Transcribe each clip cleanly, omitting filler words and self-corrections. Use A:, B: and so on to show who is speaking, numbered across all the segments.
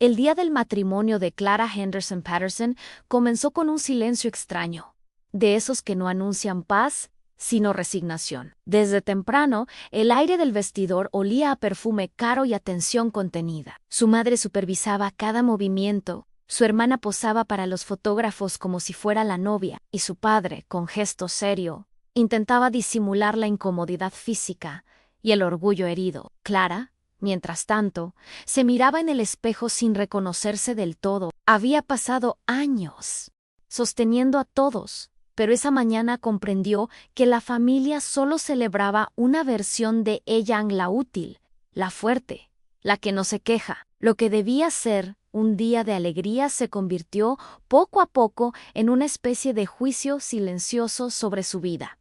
A: El día del matrimonio de Clara Henderson Patterson comenzó con un silencio extraño, de esos que no anuncian paz, sino resignación. Desde temprano, el aire del vestidor olía a perfume caro y atención contenida. Su madre supervisaba cada movimiento, su hermana posaba para los fotógrafos como si fuera la novia, y su padre, con gesto serio, intentaba disimular la incomodidad física y el orgullo herido. Clara, mientras tanto, se miraba en el espejo sin reconocerse del todo. Había pasado años sosteniendo a todos, pero esa mañana comprendió que la familia solo celebraba una versión de ella, la útil, la fuerte, la que no se queja. Lo que debía ser un día de alegría se convirtió poco a poco en una especie de juicio silencioso sobre su vida.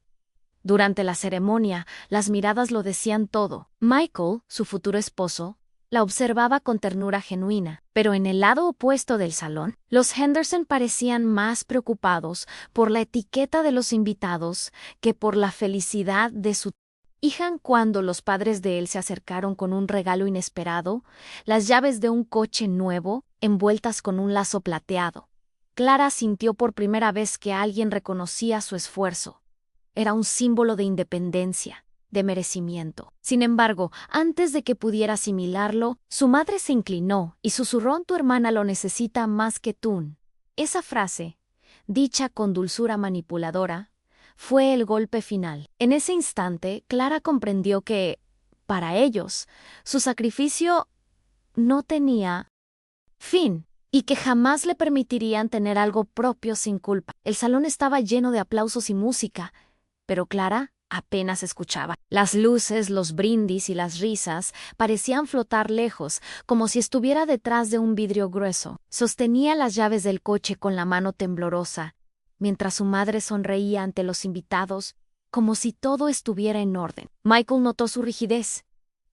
A: Durante la ceremonia, las miradas lo decían todo. Michael, su futuro esposo, la observaba con ternura genuina, pero en el lado opuesto del salón, los Henderson parecían más preocupados por la etiqueta de los invitados que por la felicidad de su hija. Cuando los padres de él se acercaron con un regalo inesperado, las llaves de un coche nuevo, envueltas con un lazo plateado, Clara sintió por primera vez que alguien reconocía su esfuerzo. Era un símbolo de independencia, de merecimiento. Sin embargo, antes de que pudiera asimilarlo, su madre se inclinó y susurró: «Tu hermana lo necesita más que tú». Esa frase, dicha con dulzura manipuladora, fue el golpe final. En ese instante, Clara comprendió que, para ellos, su sacrificio no tenía fin y que jamás le permitirían tener algo propio sin culpa. El salón estaba lleno de aplausos y música, pero Clara apenas escuchaba. Las luces, los brindis y las risas parecían flotar lejos, como si estuviera detrás de un vidrio grueso. Sostenía las llaves del coche con la mano temblorosa, mientras su madre sonreía ante los invitados, como si todo estuviera en orden. Michael notó su rigidez,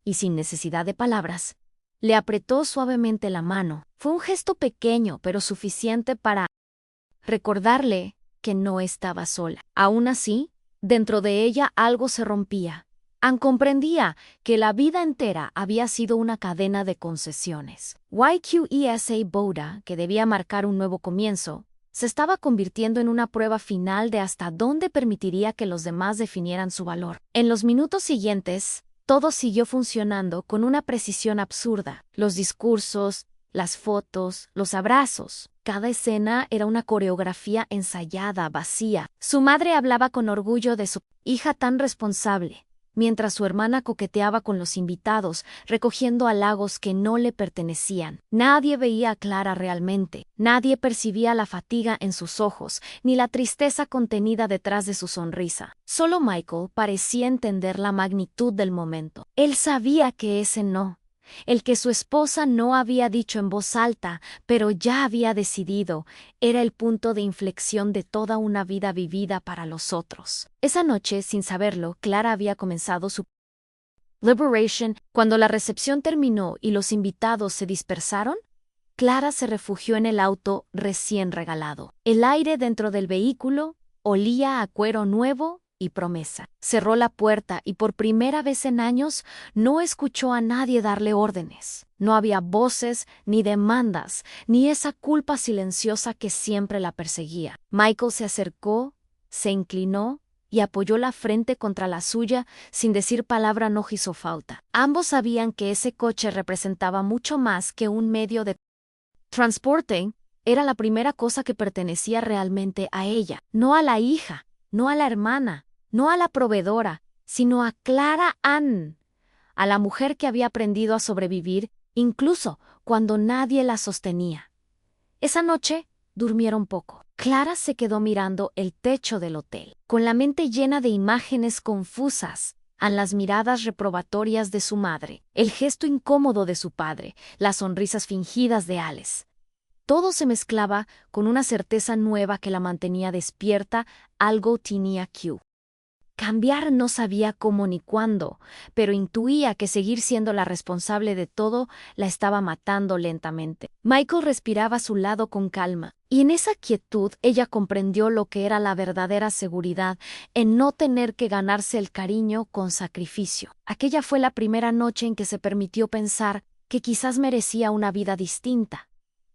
A: y sin necesidad de palabras, le apretó suavemente la mano. Fue un gesto pequeño, pero suficiente para recordarle que no estaba sola. Aún así, dentro de ella algo se rompía. Ann comprendía que la vida entera había sido una cadena de concesiones. YQESA Boda, que debía marcar un nuevo comienzo, se estaba convirtiendo en una prueba final de hasta dónde permitiría que los demás definieran su valor. En los minutos siguientes, todo siguió funcionando con una precisión absurda. Los discursos, las fotos, los abrazos. Cada escena era una coreografía ensayada, vacía. Su madre hablaba con orgullo de su hija tan responsable, mientras su hermana coqueteaba con los invitados, recogiendo halagos que no le pertenecían. Nadie veía a Clara realmente. Nadie percibía la fatiga en sus ojos, ni la tristeza contenida detrás de su sonrisa. Solo Michael parecía entender la magnitud del momento. Él sabía que ese no, el que su esposa no había dicho en voz alta, pero ya había decidido, era el punto de inflexión de toda una vida vivida para los otros. Esa noche, sin saberlo, Clara había comenzado su liberation. Cuando la recepción terminó y los invitados se dispersaron, Clara se refugió en el auto recién regalado. El aire dentro del vehículo olía a cuero nuevo y promesa. Cerró la puerta y por primera vez en años no escuchó a nadie darle órdenes. No había voces ni demandas, ni esa culpa silenciosa que siempre la perseguía. Michael se acercó, se inclinó y apoyó la frente contra la suya sin decir palabra. No hizo falta. Ambos sabían que ese coche representaba mucho más que un medio de transporte. Era la primera cosa que pertenecía realmente a ella, no a la hija, no a la hermana, no a la proveedora, sino a Clara Ann, a la mujer que había aprendido a sobrevivir incluso cuando nadie la sostenía. Esa noche durmieron poco. Clara se quedó mirando el techo del hotel, con la mente llena de imágenes confusas, ante las miradas reprobatorias de su madre, el gesto incómodo de su padre, las sonrisas fingidas de Alice. Todo se mezclaba con una certeza nueva que la mantenía despierta. Algo tenía que cambiar. No sabía cómo ni cuándo, pero intuía que seguir siendo la responsable de todo la estaba matando lentamente. Michael respiraba a su lado con calma, y en esa quietud ella comprendió lo que era la verdadera seguridad en no tener que ganarse el cariño con sacrificio. Aquella fue la primera noche en que se permitió pensar que quizás merecía una vida distinta,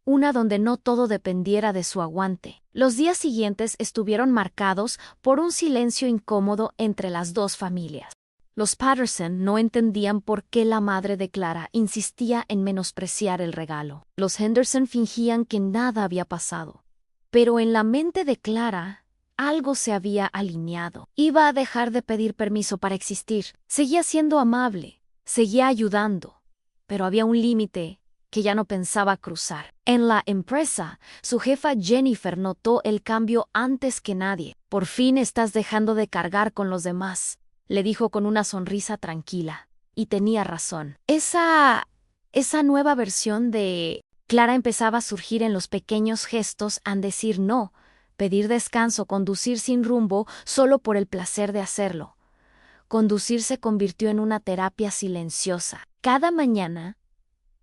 A: una donde no todo dependiera de su aguante. Los días siguientes estuvieron marcados por un silencio incómodo entre las dos familias. Los Patterson no entendían por qué la madre de Clara insistía en menospreciar el regalo. Los Henderson fingían que nada había pasado. Pero en la mente de Clara, algo se había alineado. Iba a dejar de pedir permiso para existir. Seguía siendo amable, seguía ayudando, pero había un límite que ya no pensaba cruzar. En la empresa, su jefa Jennifer notó el cambio antes que nadie. «Por fin estás dejando de cargar con los demás», le dijo con una sonrisa tranquila. Y tenía razón. Esa nueva versión de Clara empezaba a surgir en los pequeños gestos al decir no, pedir descanso, conducir sin rumbo solo por el placer de hacerlo. Conducir se convirtió en una terapia silenciosa. Cada mañana,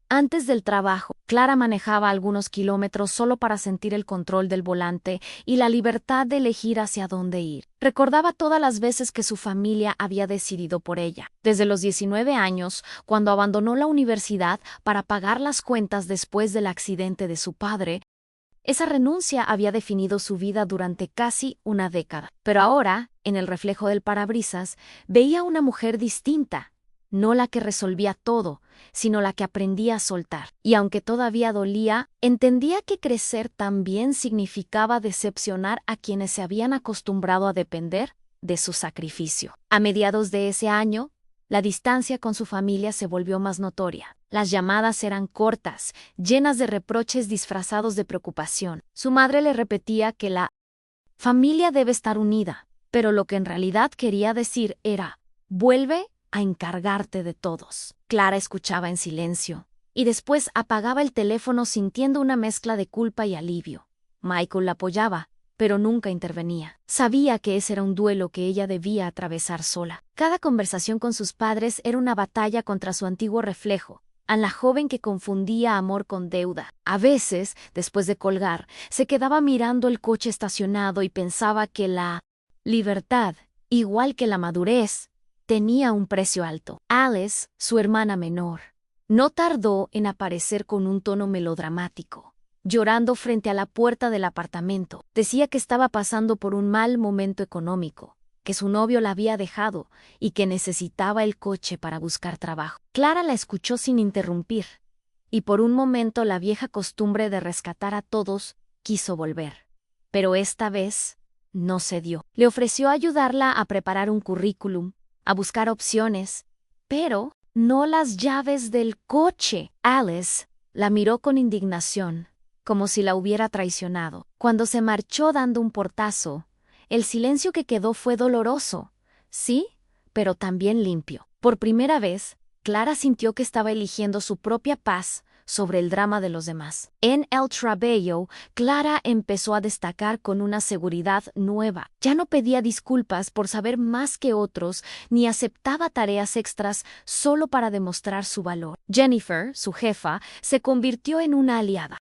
A: antes del trabajo, Clara manejaba algunos kilómetros solo para sentir el control del volante y la libertad de elegir hacia dónde ir. Recordaba todas las veces que su familia había decidido por ella. Desde los 19 años, cuando abandonó la universidad para pagar las cuentas después del accidente de su padre, esa renuncia había definido su vida durante casi una década. Pero ahora, en el reflejo del parabrisas, veía una mujer distinta. No la que resolvía todo, sino la que aprendía a soltar. Y aunque todavía dolía, entendía que crecer también significaba decepcionar a quienes se habían acostumbrado a depender de su sacrificio. A mediados de ese año, la distancia con su familia se volvió más notoria. Las llamadas eran cortas, llenas de reproches disfrazados de preocupación. Su madre le repetía que la familia debe estar unida, pero lo que en realidad quería decir era, vuelve a encargarte de todos. Clara escuchaba en silencio, y después apagaba el teléfono sintiendo una mezcla de culpa y alivio. Michael la apoyaba, pero nunca intervenía. Sabía que ese era un duelo que ella debía atravesar sola. Cada conversación con sus padres era una batalla contra su antiguo reflejo, a la joven que confundía amor con deuda. A veces, después de colgar, se quedaba mirando el coche estacionado y pensaba que la libertad, igual que la madurez, tenía un precio alto. Alice, su hermana menor, no tardó en aparecer con un tono melodramático, llorando frente a la puerta del apartamento. Decía que estaba pasando por un mal momento económico, que su novio la había dejado y que necesitaba el coche para buscar trabajo. Clara la escuchó sin interrumpir, y por un momento la vieja costumbre de rescatar a todos quiso volver. Pero esta vez no cedió. Le ofreció ayudarla a preparar un currículum, a buscar opciones, pero no las llaves del coche. Alice la miró con indignación, como si la hubiera traicionado. Cuando se marchó dando un portazo, el silencio que quedó fue doloroso, sí, pero también limpio. Por primera vez, Clara sintió que estaba eligiendo su propia paz sobre el drama de los demás. En el trabajo, Clara empezó a destacar con una seguridad nueva. Ya no pedía disculpas por saber más que otros, ni aceptaba tareas extras solo para demostrar su valor. Jennifer, su jefa, se convirtió en una aliada.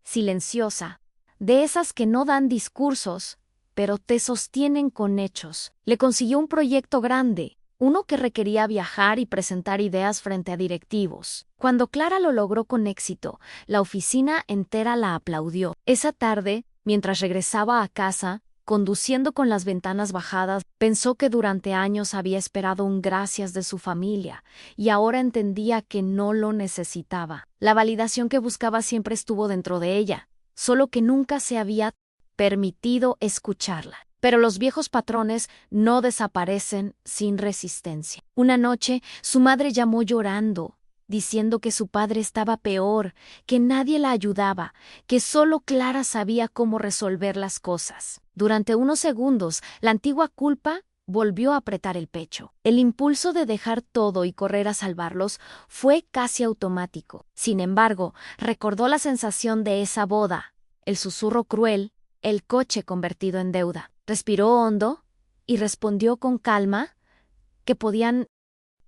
A: Silenciosa, de esas que no dan discursos, pero te sostienen con hechos. Le consiguió un proyecto grande, uno que requería viajar y presentar ideas frente a directivos. Cuando Clara lo logró con éxito, la oficina entera la aplaudió. Esa tarde, mientras regresaba a casa, conduciendo con las ventanas bajadas, pensó que durante años había esperado un gracias de su familia, y ahora entendía que no lo necesitaba. La validación que buscaba siempre estuvo dentro de ella, solo que nunca se había permitido escucharla. Pero los viejos patrones no desaparecen sin resistencia. Una noche, su madre llamó llorando, diciendo que su padre estaba peor, que nadie la ayudaba, que solo Clara sabía cómo resolver las cosas. Durante unos segundos, la antigua culpa volvió a apretar el pecho. El impulso de dejar todo y correr a salvarlos fue casi automático. Sin embargo, recordó la sensación de esa boda, el susurro cruel, el coche convertido en deuda. Respiró hondo y respondió con calma que podían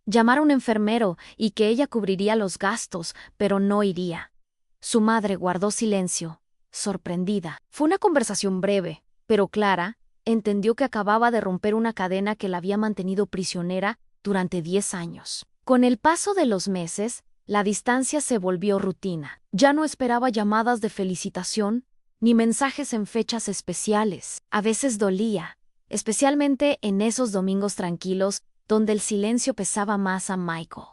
A: llamar a un enfermero y que ella cubriría los gastos, pero no iría. Su madre guardó silencio, sorprendida. Fue una conversación breve, pero Clara entendió que acababa de romper una cadena que la había mantenido prisionera durante 10 años. Con el paso de los meses, La distancia se volvió rutina. Ya no esperaba llamadas de felicitación ni mensajes en fechas especiales. A veces dolía, especialmente en esos domingos tranquilos donde el silencio pesaba más a Michael.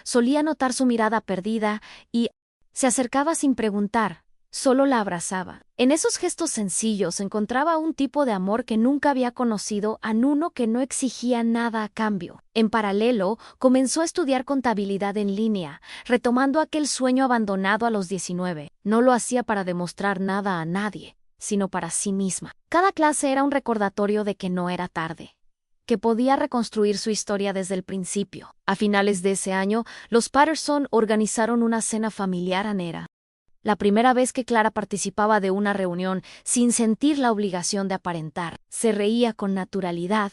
A: Solía notar su mirada perdida y se acercaba sin preguntar, solo la abrazaba. En esos gestos sencillos encontraba un tipo de amor que nunca había conocido en uno que no exigía nada a cambio. En paralelo, comenzó a estudiar contabilidad en línea, retomando aquel sueño abandonado a los 19. No lo hacía para demostrar nada a nadie, sino para sí misma. Cada clase era un recordatorio de que no era tarde, que podía reconstruir su historia desde el principio. A finales de ese año, los Patterson organizaron una cena familiar a Nera. La primera vez que Clara participaba de una reunión sin sentir la obligación de aparentar. Se reía con naturalidad,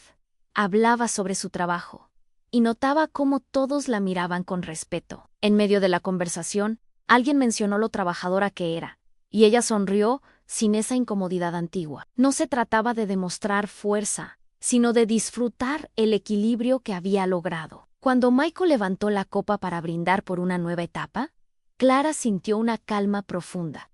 A: hablaba sobre su trabajo y notaba cómo todos la miraban con respeto. En medio de la conversación, alguien mencionó lo trabajadora que era, y ella sonrió sin esa incomodidad antigua. No se trataba de demostrar fuerza, sino de disfrutar el equilibrio que había logrado. Cuando Michael levantó la copa para brindar por una nueva etapa, Clara sintió una calma profunda.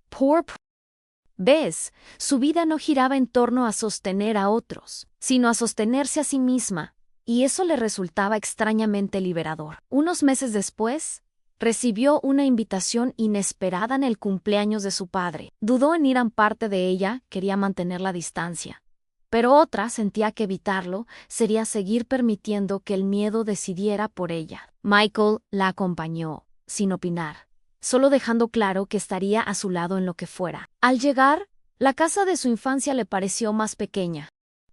A: ¿Ves? Su vida no giraba en torno a sostener a otros, sino a sostenerse a sí misma, y eso le resultaba extrañamente liberador. Unos meses después, recibió una invitación inesperada en el cumpleaños de su padre. Dudó en ir a parte de ella, quería mantener la distancia. Pero otra sentía que evitarlo sería seguir permitiendo que el miedo decidiera por ella. Michael la acompañó, sin opinar, solo dejando claro que estaría a su lado en lo que fuera. Al llegar, la casa de su infancia le pareció más pequeña.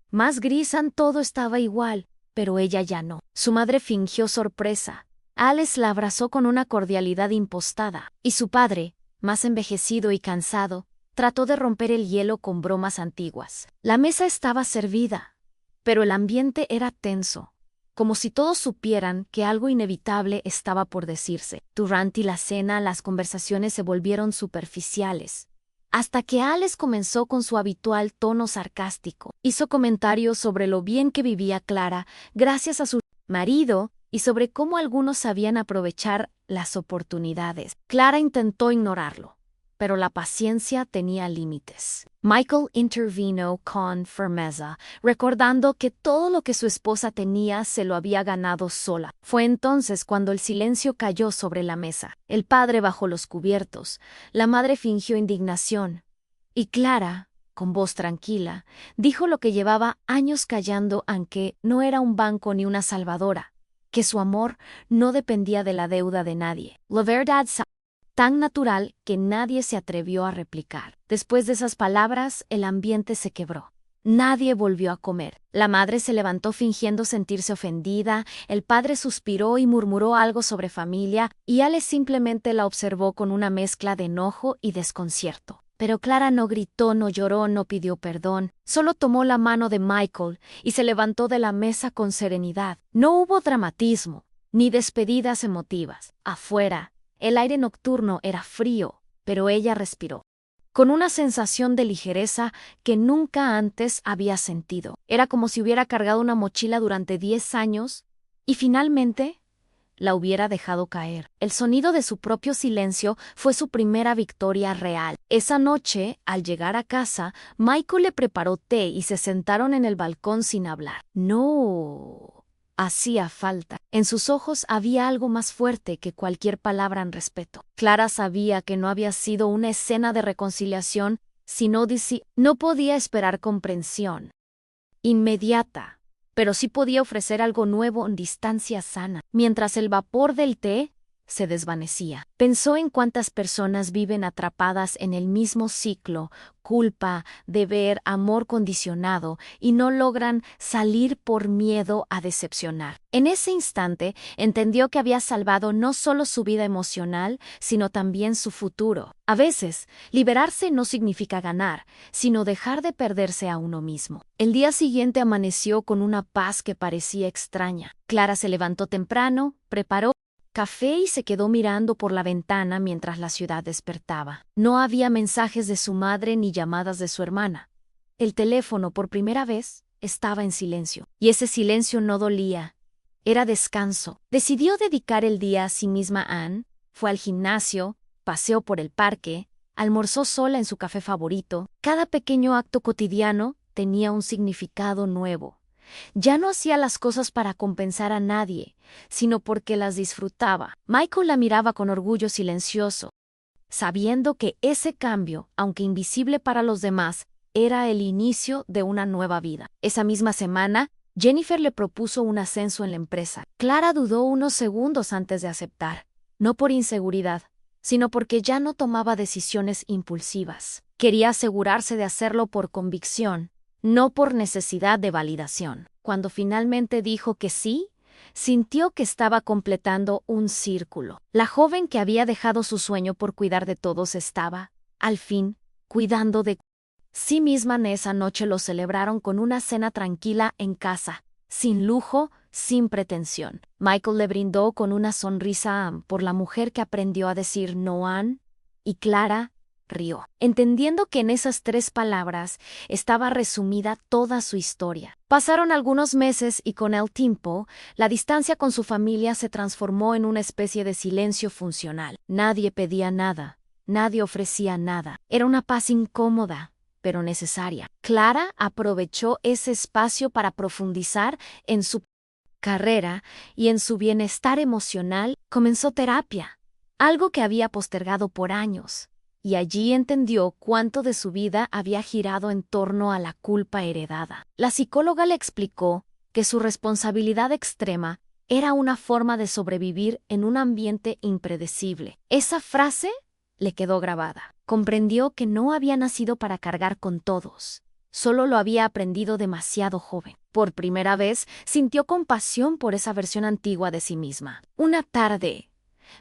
A: Más gris, todo estaba igual, pero ella ya no. Su madre fingió sorpresa. Alice la abrazó con una cordialidad impostada, y su padre, más envejecido y cansado, trató de romper el hielo con bromas antiguas. La mesa estaba servida, pero el ambiente era tenso, como si todos supieran que algo inevitable estaba por decirse. Durante la cena, las conversaciones se volvieron superficiales, hasta que Alice comenzó con su habitual tono sarcástico. Hizo comentarios sobre lo bien que vivía Clara gracias a su marido y sobre cómo algunos sabían aprovechar las oportunidades. Clara intentó ignorarlo, pero la paciencia tenía límites. Michael intervino con firmeza, recordando que todo lo que su esposa tenía se lo había ganado sola. Fue entonces cuando el silencio cayó sobre la mesa. El padre bajó los cubiertos, la madre fingió indignación, y Clara, con voz tranquila, dijo lo que llevaba años callando, aunque no era un banco ni una salvadora, que su amor no dependía de la deuda de nadie. La verdad tan natural que nadie se atrevió a replicar. Después de esas palabras, el ambiente se quebró. Nadie volvió a comer. La madre se levantó fingiendo sentirse ofendida, el padre suspiró y murmuró algo sobre familia, y Alice simplemente la observó con una mezcla de enojo y desconcierto. Pero Clara no gritó, no lloró, no pidió perdón. Solo tomó la mano de Michael y se levantó de la mesa con serenidad. No hubo dramatismo, ni despedidas emotivas. Afuera, el aire nocturno era frío, pero ella respiró, con una sensación de ligereza que nunca antes había sentido. Era como si hubiera cargado una mochila durante 10 años y finalmente la hubiera dejado caer. El sonido de su propio silencio fue su primera victoria real. Esa noche, al llegar a casa, Michael le preparó té y se sentaron en el balcón sin hablar. No hacía falta. En sus ojos había algo más fuerte que cualquier palabra en respeto. Clara sabía que no había sido una escena de reconciliación, sino no podía esperar comprensión inmediata, pero sí podía ofrecer algo nuevo en distancia sana. Mientras el vapor del té se desvanecía, pensó en cuántas personas viven atrapadas en el mismo ciclo: culpa, deber, amor condicionado, y no logran salir por miedo a decepcionar. En ese instante entendió que había salvado no solo su vida emocional, sino también su futuro. A veces, liberarse no significa ganar, sino dejar de perderse a uno mismo. El día siguiente amaneció con una paz que parecía extraña. Clara se levantó temprano, preparó café y se quedó mirando por la ventana mientras la ciudad despertaba. No había mensajes de su madre ni llamadas de su hermana. El teléfono, por primera vez, estaba en silencio. Y ese silencio no dolía. Era descanso. Decidió dedicar el día a sí misma. Anne Fue al gimnasio, paseó por el parque, almorzó sola en su café favorito. Cada pequeño acto cotidiano tenía un significado nuevo. Ya no hacía las cosas para compensar a nadie, sino porque las disfrutaba. Michael la miraba con orgullo silencioso, sabiendo que ese cambio, aunque invisible para los demás, era el inicio de una nueva vida. Esa misma semana, Jennifer le propuso un ascenso en la empresa. Clara dudó unos segundos antes de aceptar, no por inseguridad, sino porque ya no tomaba decisiones impulsivas. Quería asegurarse de hacerlo por convicción, no por necesidad de validación. Cuando finalmente dijo que sí, sintió que estaba completando un círculo. La joven que había dejado su sueño por cuidar de todos estaba, al fin, cuidando de sí misma. En esa noche lo celebraron con una cena tranquila en casa, sin lujo, sin pretensión. Michael le brindó con una sonrisa por la mujer que aprendió a decir no, y Clara rió, entendiendo que en esas 3 palabras estaba resumida toda su historia. Pasaron algunos meses y con el tiempo, la distancia con su familia se transformó en una especie de silencio funcional. Nadie pedía nada, nadie ofrecía nada. Era una paz incómoda, pero necesaria. Clara aprovechó ese espacio para profundizar en su carrera y en su bienestar emocional. Comenzó terapia, algo que había postergado por años, y allí entendió cuánto de su vida había girado en torno a la culpa heredada. La psicóloga le explicó que su responsabilidad extrema era una forma de sobrevivir en un ambiente impredecible. Esa frase le quedó grabada. Comprendió que no había nacido para cargar con todos, solo lo había aprendido demasiado joven. Por primera vez sintió compasión por esa versión antigua de sí misma. Una tarde,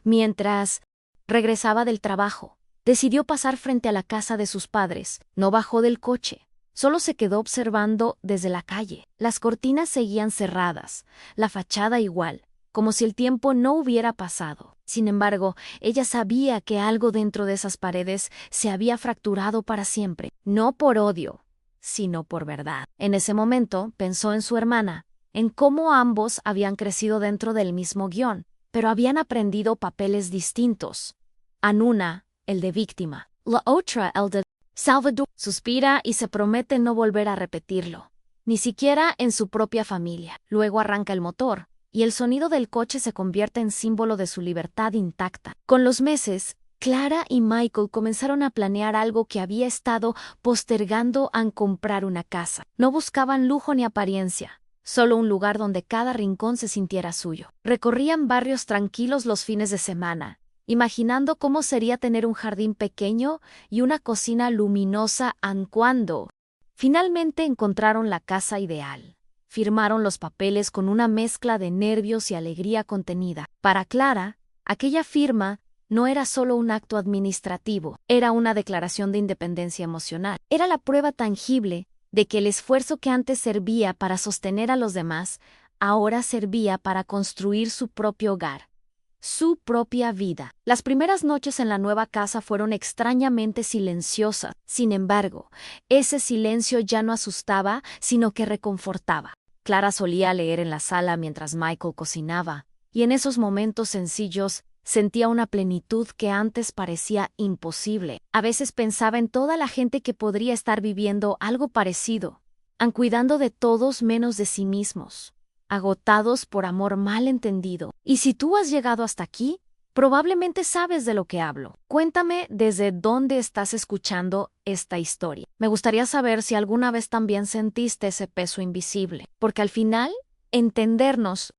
A: mientras regresaba del trabajo, decidió pasar frente a la casa de sus padres. No bajó del coche, solo se quedó observando desde la calle. Las cortinas seguían cerradas, la fachada igual, como si el tiempo no hubiera pasado. Sin embargo, ella sabía que algo dentro de esas paredes se había fracturado para siempre, no por odio, sino por verdad. En ese momento pensó en su hermana, en cómo ambos habían crecido dentro del mismo guión, pero habían aprendido papeles distintos. Una, el de víctima, la otra, el de salvador. Suspira y se promete no volver a repetirlo, ni siquiera en su propia familia. Luego arranca el motor, y el sonido del coche se convierte en símbolo de su libertad intacta. Con los meses, Clara y Michael comenzaron a planear algo que había estado postergando: comprar una casa. No buscaban lujo ni apariencia, solo un lugar donde cada rincón se sintiera suyo. Recorrían barrios tranquilos los fines de semana, imaginando cómo sería tener un jardín pequeño y una cocina luminosa. Cuando finalmente encontraron la casa ideal, firmaron los papeles con una mezcla de nervios y alegría contenida. Para Clara, aquella firma no era solo un acto administrativo, era una declaración de independencia emocional. Era la prueba tangible de que el esfuerzo que antes servía para sostener a los demás, ahora servía para construir su propio hogar, su propia vida. Las primeras noches en la nueva casa fueron extrañamente silenciosas. Sin embargo, ese silencio ya no asustaba, sino que reconfortaba. Clara solía leer en la sala mientras Michael cocinaba, y en esos momentos sencillos sentía una plenitud que antes parecía imposible. A veces pensaba en toda la gente que podría estar viviendo algo parecido, cuidando de todos menos de sí mismos, agotados por amor mal entendido. Y si tú has llegado hasta aquí, probablemente sabes de lo que hablo. Cuéntame desde dónde estás escuchando esta historia. Me gustaría saber si alguna vez también sentiste ese peso invisible, porque al final, entendernos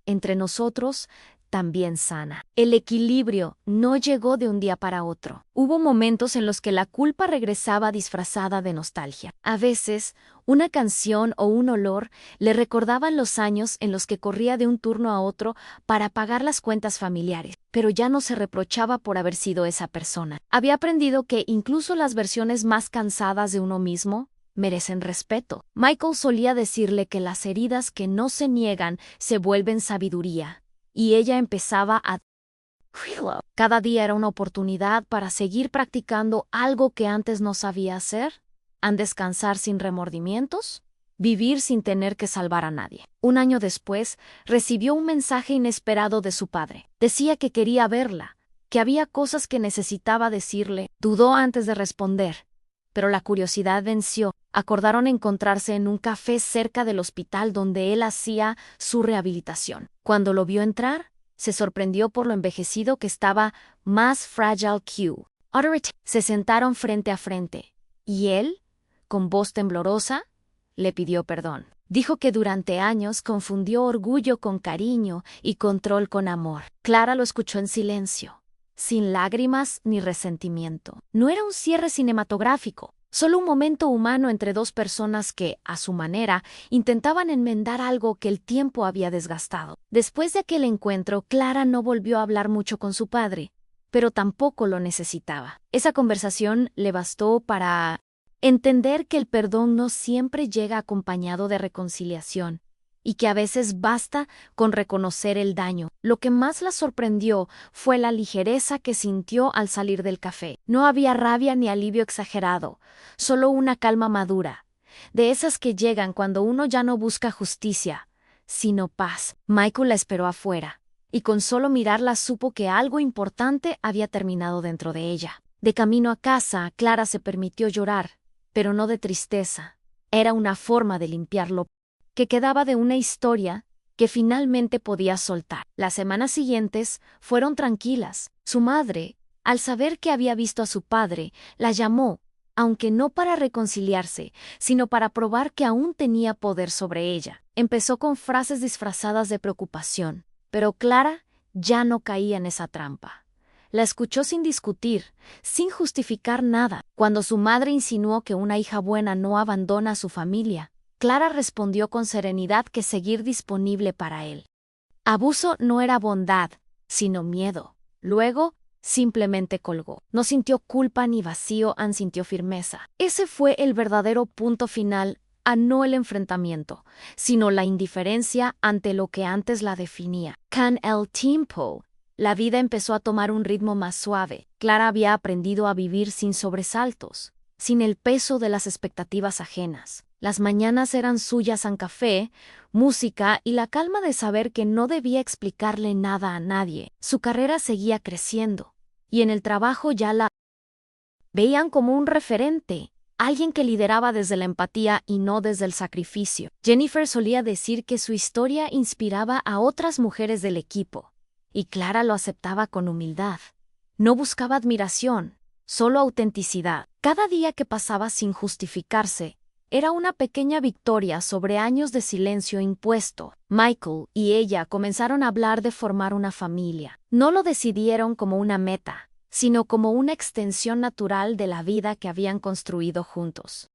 A: entre nosotros también sana. El equilibrio no llegó de un día para otro. Hubo momentos en los que la culpa regresaba disfrazada de nostalgia. A veces, una canción o un olor le recordaban los años en los que corría de un turno a otro para pagar las cuentas familiares, pero ya no se reprochaba por haber sido esa persona. Había aprendido que incluso las versiones más cansadas de uno mismo merecen respeto. Michael solía decirle que las heridas que no se niegan se vuelven sabiduría. Y ella empezaba a cada día era una oportunidad para seguir practicando algo que antes no sabía hacer, descansar sin remordimientos, vivir sin tener que salvar a nadie. Un año después, recibió un mensaje inesperado de su padre. Decía que quería verla, que había cosas que necesitaba decirle. Dudó antes de responder, pero la curiosidad venció. Acordaron encontrarse en un café cerca del hospital donde él hacía su rehabilitación. Cuando lo vio entrar, se sorprendió por lo envejecido que estaba, más fragile que se sentaron frente a frente, y él, con voz temblorosa, le pidió perdón. Dijo que durante años confundió orgullo con cariño y control con amor. Clara lo escuchó en silencio, sin lágrimas ni resentimiento. No era un cierre cinematográfico, solo un momento humano entre dos personas que, a su manera, intentaban enmendar algo que el tiempo había desgastado. Después de aquel encuentro, Clara no volvió a hablar mucho con su padre, pero tampoco lo necesitaba. Esa conversación le bastó para entender que el perdón no siempre llega acompañado de reconciliación y que a veces basta con reconocer el daño. Lo que más la sorprendió fue la ligereza que sintió al salir del café. No había rabia ni alivio exagerado, solo una calma madura, de esas que llegan cuando uno ya no busca justicia, sino paz. Michael la esperó afuera, y con solo mirarla supo que algo importante había terminado dentro de ella. De camino a casa, Clara se permitió llorar, pero no de tristeza. Era una forma de limpiarlo que quedaba de una historia que finalmente podía soltar. Las semanas siguientes fueron tranquilas. Su madre, al saber que había visto a su padre, la llamó, aunque no para reconciliarse, sino para probar que aún tenía poder sobre ella. Empezó con frases disfrazadas de preocupación, pero Clara ya no caía en esa trampa. La escuchó sin discutir, sin justificar nada. Cuando su madre insinuó que una hija buena no abandona a su familia, Clara respondió con serenidad que seguir disponible para él. Abuso no era bondad, sino miedo. Luego, simplemente colgó. No sintió culpa ni vacío, sintió firmeza. Ese fue el verdadero punto final, no el enfrentamiento, sino la indiferencia ante lo que antes la definía. Con el tiempo, la vida empezó a tomar un ritmo más suave. Clara había aprendido a vivir sin sobresaltos, sin el peso de las expectativas ajenas. Las mañanas eran suyas en café, música y la calma de saber que no debía explicarle nada a nadie. Su carrera seguía creciendo, y en el trabajo ya la veían como un referente, alguien que lideraba desde la empatía y no desde el sacrificio. Jennifer solía decir que su historia inspiraba a otras mujeres del equipo, y Clara lo aceptaba con humildad. No buscaba admiración, solo autenticidad. Cada día que pasaba sin justificarse era una pequeña victoria sobre años de silencio impuesto. Michael y ella comenzaron a hablar de formar una familia. No lo decidieron como una meta, sino como una extensión natural de la vida que habían construido juntos.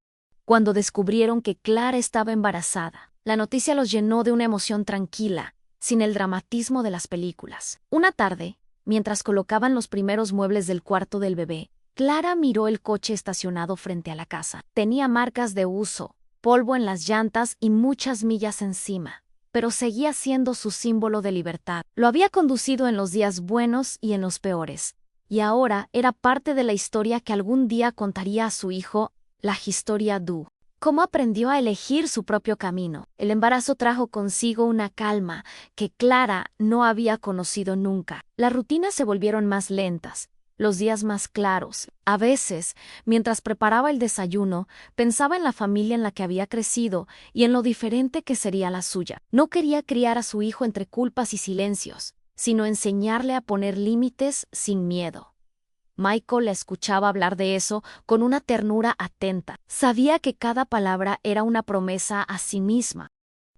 A: Cuando descubrieron que Clara estaba embarazada, la noticia los llenó de una emoción tranquila, sin el dramatismo de las películas. Una tarde, mientras colocaban los primeros muebles del cuarto del bebé, Clara miró el coche estacionado frente a la casa. Tenía marcas de uso, polvo en las llantas y muchas millas encima, pero seguía siendo su símbolo de libertad. Lo había conducido en los días buenos y en los peores, y ahora era parte de la historia que algún día contaría a su hijo, la historia Du. Cómo aprendió a elegir su propio camino. El embarazo trajo consigo una calma que Clara no había conocido nunca. Las rutinas se volvieron más lentas, los días más claros. A veces, mientras preparaba el desayuno, pensaba en la familia en la que había crecido y en lo diferente que sería la suya. No quería criar a su hijo entre culpas y silencios, sino enseñarle a poner límites sin miedo. Michael la escuchaba hablar de eso con una ternura atenta. Sabía que cada palabra era una promesa a sí misma,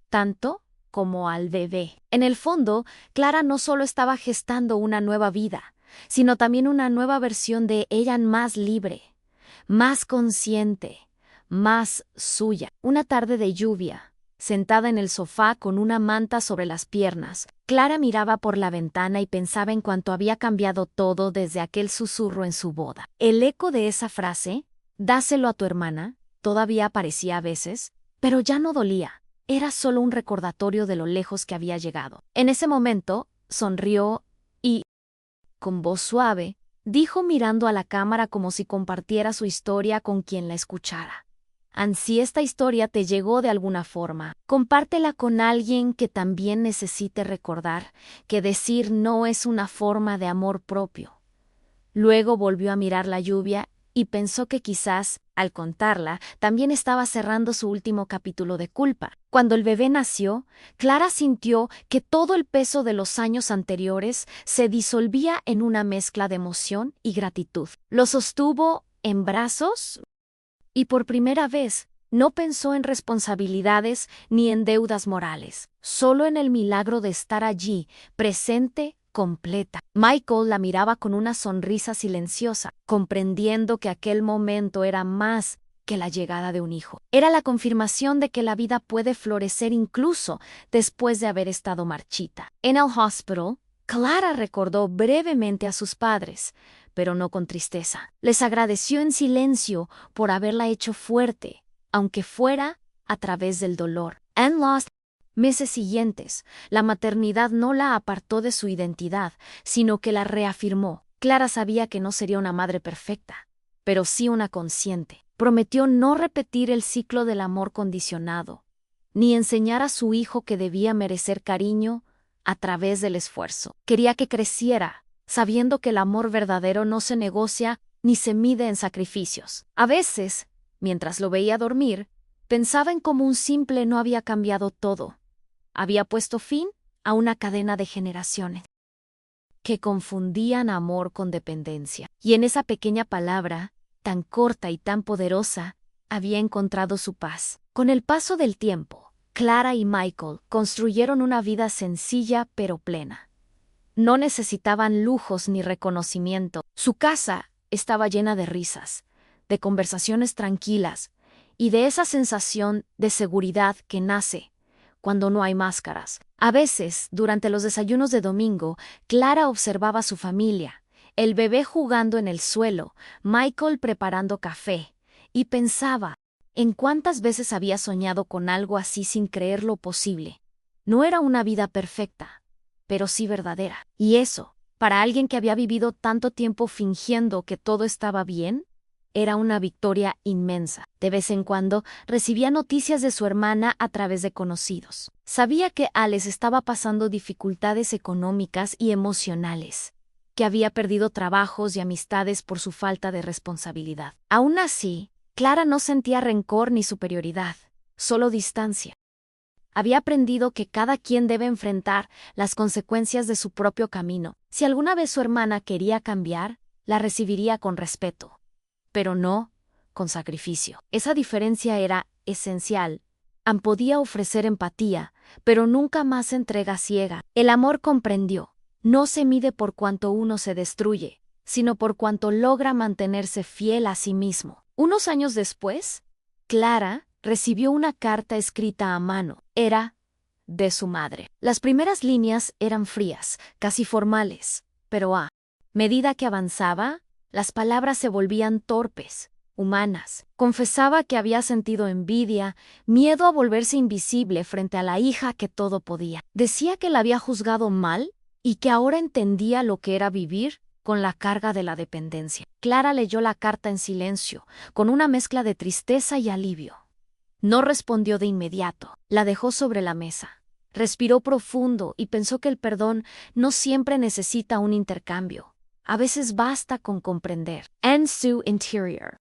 A: tanto como al bebé. En el fondo, Clara no solo estaba gestando una nueva vida, sino también una nueva versión de ella más libre, más consciente, más suya. Una tarde de lluvia, sentada en el sofá con una manta sobre las piernas, Clara miraba por la ventana y pensaba en cuánto había cambiado todo desde aquel susurro en su boda. El eco de esa frase, dáselo a tu hermana, todavía aparecía a veces, pero ya no dolía. Era solo un recordatorio de lo lejos que había llegado. En ese momento, sonrió y, con voz suave, dijo mirando a la cámara como si compartiera su historia con quien la escuchara. Si esta historia te llegó de alguna forma, compártela con alguien que también necesite recordar que decir no es una forma de amor propio. Luego volvió a mirar la lluvia y pensó que quizás, al contarla, también estaba cerrando su último capítulo de culpa. Cuando el bebé nació, Clara sintió que todo el peso de los años anteriores se disolvía en una mezcla de emoción y gratitud. Lo sostuvo en brazos y por primera vez no pensó en responsabilidades ni en deudas morales, solo en el milagro de estar allí, presente, completa. Michael la miraba con una sonrisa silenciosa, comprendiendo que aquel momento era más que la llegada de un hijo. Era la confirmación de que la vida puede florecer incluso después de haber estado marchita. En el hospital, Clara recordó brevemente a sus padres, pero no con tristeza. Les agradeció en silencio por haberla hecho fuerte, aunque fuera a través del dolor. En los meses siguientes, la maternidad no la apartó de su identidad, sino que la reafirmó. Clara sabía que no sería una madre perfecta, pero sí una consciente. Prometió no repetir el ciclo del amor condicionado, ni enseñar a su hijo que debía merecer cariño a través del esfuerzo. Quería que creciera, sabiendo que el amor verdadero no se negocia ni se mide en sacrificios. A veces, mientras lo veía dormir, pensaba en cómo un simple no había cambiado todo. Había puesto fin a una cadena de generaciones que confundían amor con dependencia. Y en esa pequeña palabra, tan corta y tan poderosa, había encontrado su paz. Con el paso del tiempo, Clara y Michael construyeron una vida sencilla pero plena. No necesitaban lujos ni reconocimiento. Su casa estaba llena de risas, de conversaciones tranquilas y de esa sensación de seguridad que nace cuando no hay máscaras. A veces, durante los desayunos de domingo, Clara observaba a su familia, el bebé jugando en el suelo, Michael preparando café, y pensaba en cuántas veces había soñado con algo así sin creerlo posible. No era una vida perfecta, pero sí verdadera. Y eso, para alguien que había vivido tanto tiempo fingiendo que todo estaba bien, era una victoria inmensa. De vez en cuando recibía noticias de su hermana a través de conocidos. Sabía que Alex estaba pasando dificultades económicas y emocionales, que había perdido trabajos y amistades por su falta de responsabilidad. Aún así, Clara no sentía rencor ni superioridad, solo distancia. Había aprendido que cada quien debe enfrentar las consecuencias de su propio camino. Si alguna vez su hermana quería cambiar, la recibiría con respeto, pero no con sacrificio. Esa diferencia era esencial. Anne podía ofrecer empatía, pero nunca más entrega ciega. El amor comprendió. No se mide por cuánto uno se destruye, sino por cuánto logra mantenerse fiel a sí mismo. Unos años después, Clara recibió una carta escrita a mano. Era de su madre. Las primeras líneas eran frías, casi formales, pero a medida que avanzaba, las palabras se volvían torpes, humanas. Confesaba que había sentido envidia, miedo a volverse invisible frente a la hija que todo podía. Decía que la había juzgado mal y que ahora entendía lo que era vivir con la carga de la dependencia. Clara leyó la carta en silencio, con una mezcla de tristeza y alivio. No respondió de inmediato. La dejó sobre la mesa. Respiró profundo y pensó que el perdón no siempre necesita un intercambio. A veces basta con comprender. En su interior,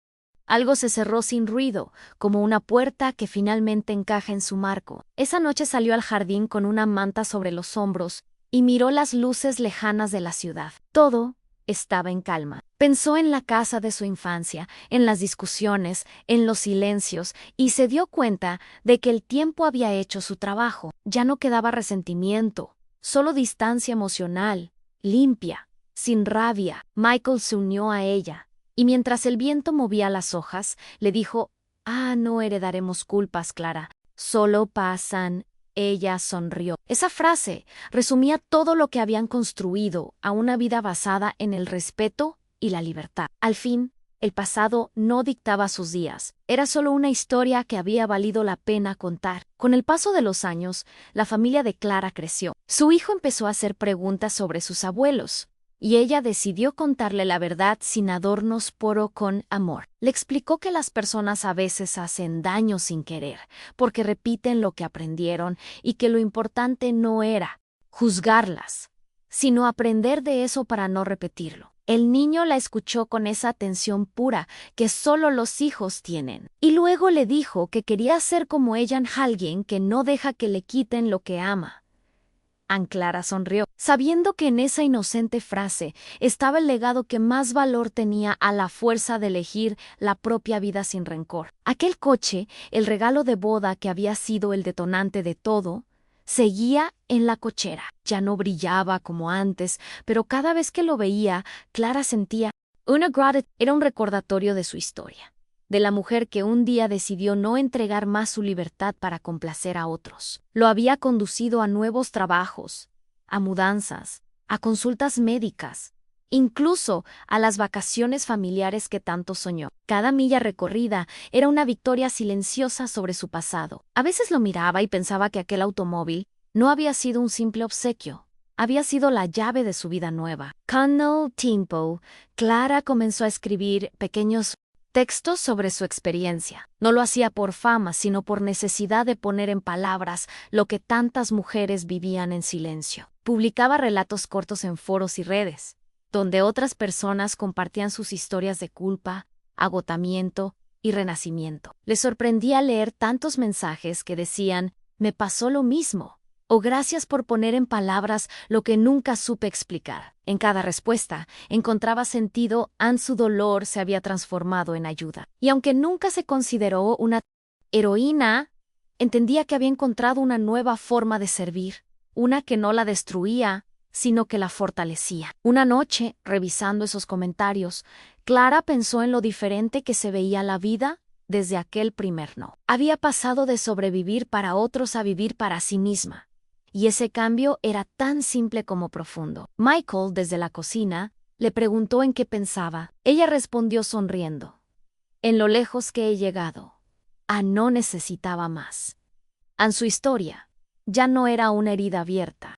A: algo se cerró sin ruido, como una puerta que finalmente encaja en su marco. Esa noche salió al jardín con una manta sobre los hombros y miró las luces lejanas de la ciudad. Todo estaba en calma. Pensó en la casa de su infancia, en las discusiones, en los silencios, y se dio cuenta de que el tiempo había hecho su trabajo. Ya no quedaba resentimiento, solo distancia emocional, limpia, sin rabia. Michael se unió a ella, y mientras el viento movía las hojas, le dijo: no heredaremos culpas, Clara, solo pasan. Ella sonrió. Esa frase resumía todo lo que habían construido a una vida basada en el respeto y la libertad. Al fin, el pasado no dictaba sus días. Era solo una historia que había valido la pena contar. Con el paso de los años, la familia de Clara creció. Su hijo empezó a hacer preguntas sobre sus abuelos, y ella decidió contarle la verdad sin adornos, pero con amor. Le explicó que las personas a veces hacen daño sin querer, porque repiten lo que aprendieron y que lo importante no era juzgarlas, sino aprender de eso para no repetirlo. El niño la escuchó con esa atención pura que solo los hijos tienen, y luego le dijo que quería ser como ella, alguien que no deja que le quiten lo que ama. Clara sonrió, sabiendo que en esa inocente frase estaba el legado que más valor tenía a la fuerza de elegir la propia vida sin rencor. Aquel coche, el regalo de boda que había sido el detonante de todo, seguía en la cochera. Ya no brillaba como antes, pero cada vez que lo veía, Clara sentía una gratitud. Era un recordatorio de su historia, de la mujer que un día decidió no entregar más su libertad para complacer a otros. Lo había conducido a nuevos trabajos, a mudanzas, a consultas médicas, incluso a las vacaciones familiares que tanto soñó. Cada milla recorrida era una victoria silenciosa sobre su pasado. A veces lo miraba y pensaba que aquel automóvil no había sido un simple obsequio, había sido la llave de su vida nueva. Con el tiempo, Clara comenzó a escribir pequeños textos sobre su experiencia. No lo hacía por fama, sino por necesidad de poner en palabras lo que tantas mujeres vivían en silencio. Publicaba relatos cortos en foros y redes, donde otras personas compartían sus historias de culpa, agotamiento y renacimiento. Le sorprendía leer tantos mensajes que decían, «Me pasó lo mismo», o «Gracias por poner en palabras lo que nunca supe explicar». En cada respuesta encontraba sentido, su dolor se había transformado en ayuda. Y aunque nunca se consideró una heroína, entendía que había encontrado una nueva forma de servir, una que no la destruía, sino que la fortalecía. Una noche, revisando esos comentarios, Clara pensó en lo diferente que se veía la vida desde aquel primer no. Había pasado de sobrevivir para otros a vivir para sí misma. Y ese cambio era tan simple como profundo. Michael, desde la cocina, le preguntó en qué pensaba. Ella respondió sonriendo. En lo lejos que he llegado. No necesitaba más. Su historia ya no era una herida abierta,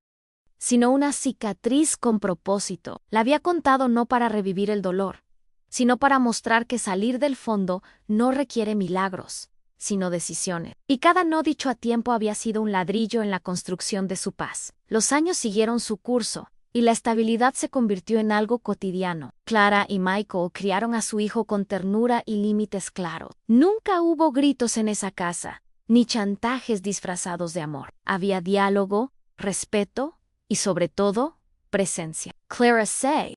A: sino una cicatriz con propósito. La había contado no para revivir el dolor, sino para mostrar que salir del fondo no requiere milagros, sino decisiones. Y cada no dicho a tiempo había sido un ladrillo en la construcción de su paz. Los años siguieron su curso, y la estabilidad se convirtió en algo cotidiano. Clara y Michael criaron a su hijo con ternura y límites claros. Nunca hubo gritos en esa casa, ni chantajes disfrazados de amor. Había diálogo, respeto y, sobre todo, presencia. Clara se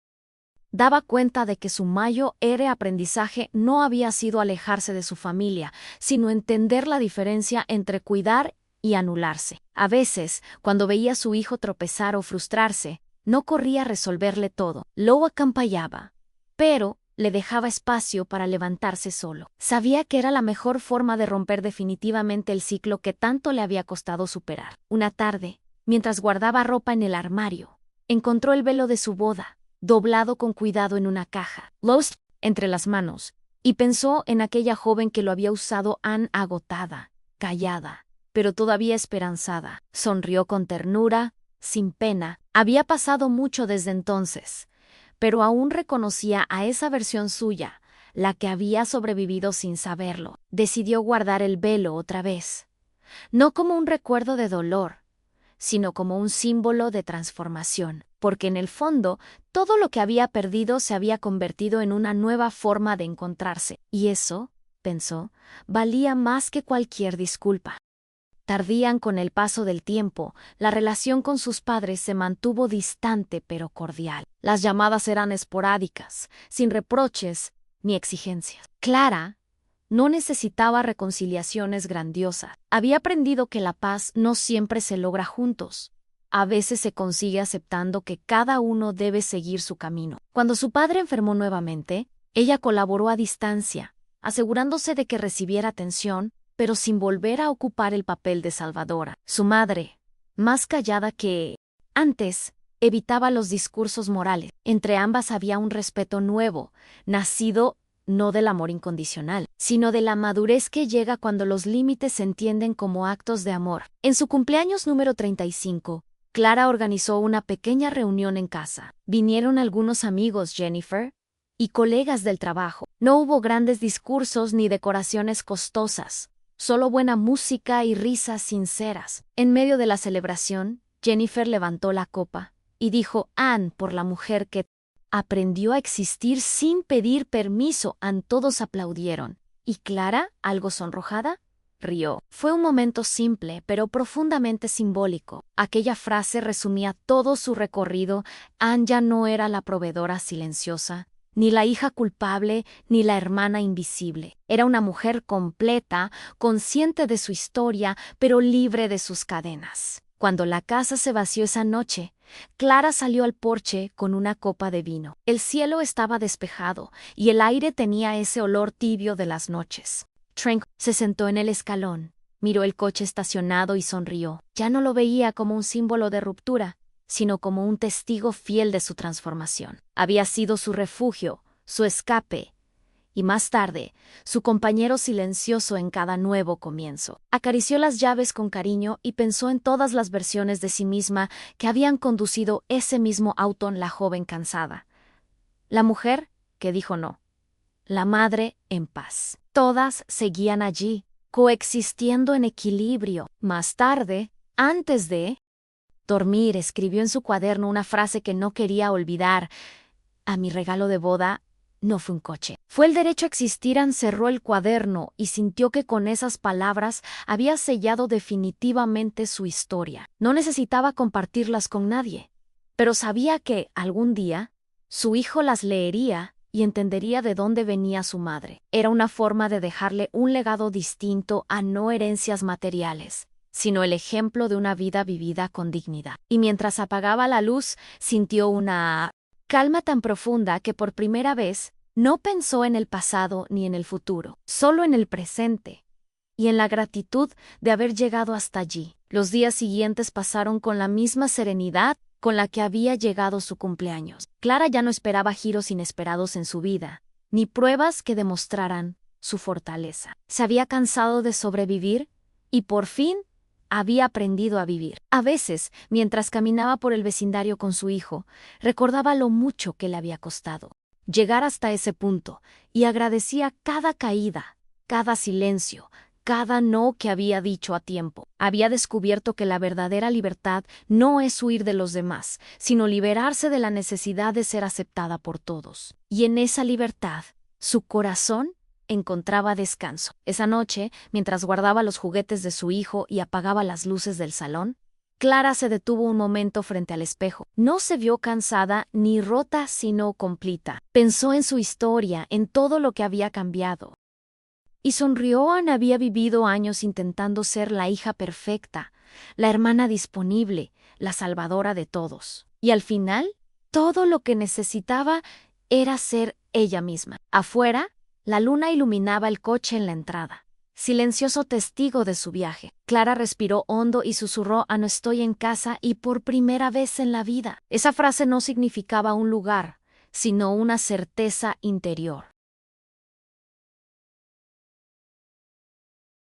A: daba cuenta de que su mayor aprendizaje no había sido alejarse de su familia, sino entender la diferencia entre cuidar y anularse. A veces, cuando veía a su hijo tropezar o frustrarse, no corría a resolverle todo, lo acompañaba, pero le dejaba espacio para levantarse solo. Sabía que era la mejor forma de romper definitivamente el ciclo que tanto le había costado superar. Una tarde, mientras guardaba ropa en el armario, encontró el velo de su boda, doblado con cuidado en una caja, entre las manos, y pensó en aquella joven que lo había usado agotada, callada, pero todavía esperanzada. Sonrió con ternura, sin pena. Había pasado mucho desde entonces, pero aún reconocía a esa versión suya, la que había sobrevivido sin saberlo. Decidió guardar el velo otra vez, no como un recuerdo de dolor, sino como un símbolo de transformación, porque en el fondo todo lo que había perdido se había convertido en una nueva forma de encontrarse, y eso, pensó, valía más que cualquier disculpa. Tardían con el paso del tiempo, la relación con sus padres se mantuvo distante pero cordial. Las llamadas eran esporádicas, sin reproches ni exigencias. Clara no necesitaba reconciliaciones grandiosas. Había aprendido que la paz no siempre se logra juntos. A veces se consigue aceptando que cada uno debe seguir su camino. Cuando su padre enfermó nuevamente, ella colaboró a distancia, asegurándose de que recibiera atención, pero sin volver a ocupar el papel de salvadora. Su madre, más callada que antes, evitaba los discursos morales. Entre ambas había un respeto nuevo, nacido no del amor incondicional, sino de la madurez que llega cuando los límites se entienden como actos de amor. En su cumpleaños número 35, Clara organizó una pequeña reunión en casa. Vinieron algunos amigos, Jennifer, y colegas del trabajo. No hubo grandes discursos ni decoraciones costosas, solo buena música y risas sinceras. En medio de la celebración, Jennifer levantó la copa y dijo Anne por la mujer que aprendió a existir sin pedir permiso. Todos aplaudieron. ¿Y Clara, algo sonrojada? Rió. Fue un momento simple, pero profundamente simbólico. Aquella frase resumía todo su recorrido. Anne ya no era la proveedora silenciosa, ni la hija culpable, ni la hermana invisible. Era una mujer completa, consciente de su historia, pero libre de sus cadenas. Cuando la casa se vació esa noche, Clara salió al porche con una copa de vino. El cielo estaba despejado y el aire tenía ese olor tibio de las noches. Trank se sentó en el escalón, miró el coche estacionado y sonrió. Ya no lo veía como un símbolo de ruptura, sino como un testigo fiel de su transformación. Había sido su refugio, su escape, y más tarde, su compañero silencioso en cada nuevo comienzo. Acarició las llaves con cariño y pensó en todas las versiones de sí misma que habían conducido ese mismo auto en la joven cansada. La mujer que dijo no. La madre en paz. Todas seguían allí, coexistiendo en equilibrio. Más tarde, antes de dormir, escribió en su cuaderno una frase que no quería olvidar. A mi regalo de boda no fue un coche. Fue el derecho a existir. Anne cerró el cuaderno y sintió que con esas palabras había sellado definitivamente su historia. No necesitaba compartirlas con nadie, pero sabía que, algún día, su hijo las leería y entendería de dónde venía su madre. Era una forma de dejarle un legado distinto a no herencias materiales, sino el ejemplo de una vida vivida con dignidad. Y mientras apagaba la luz, sintió una calma tan profunda que por primera vez no pensó en el pasado ni en el futuro, solo en el presente y en la gratitud de haber llegado hasta allí. Los días siguientes pasaron con la misma serenidad con la que había llegado su cumpleaños. Clara ya no esperaba giros inesperados en su vida, ni pruebas que demostraran su fortaleza. Se había cansado de sobrevivir y por fin había aprendido a vivir. A veces, mientras caminaba por el vecindario con su hijo, recordaba lo mucho que le había costado llegar hasta ese punto y agradecía cada caída, cada silencio, cada no que había dicho a tiempo. Había descubierto que la verdadera libertad no es huir de los demás, sino liberarse de la necesidad de ser aceptada por todos. Y en esa libertad, su corazón encontraba descanso. Esa noche, mientras guardaba los juguetes de su hijo y apagaba las luces del salón, Clara se detuvo un momento frente al espejo. No se vio cansada ni rota, sino completa. Pensó en su historia, en todo lo que había cambiado. Y sonrió. Anne había vivido años intentando ser la hija perfecta, la hermana disponible, la salvadora de todos. Y al final, todo lo que necesitaba era ser ella misma. Afuera, la luna iluminaba el coche en la entrada, silencioso testigo de su viaje. Clara respiró hondo y susurró: no estoy en casa y por primera vez en la vida. Esa frase no significaba un lugar, sino una certeza interior.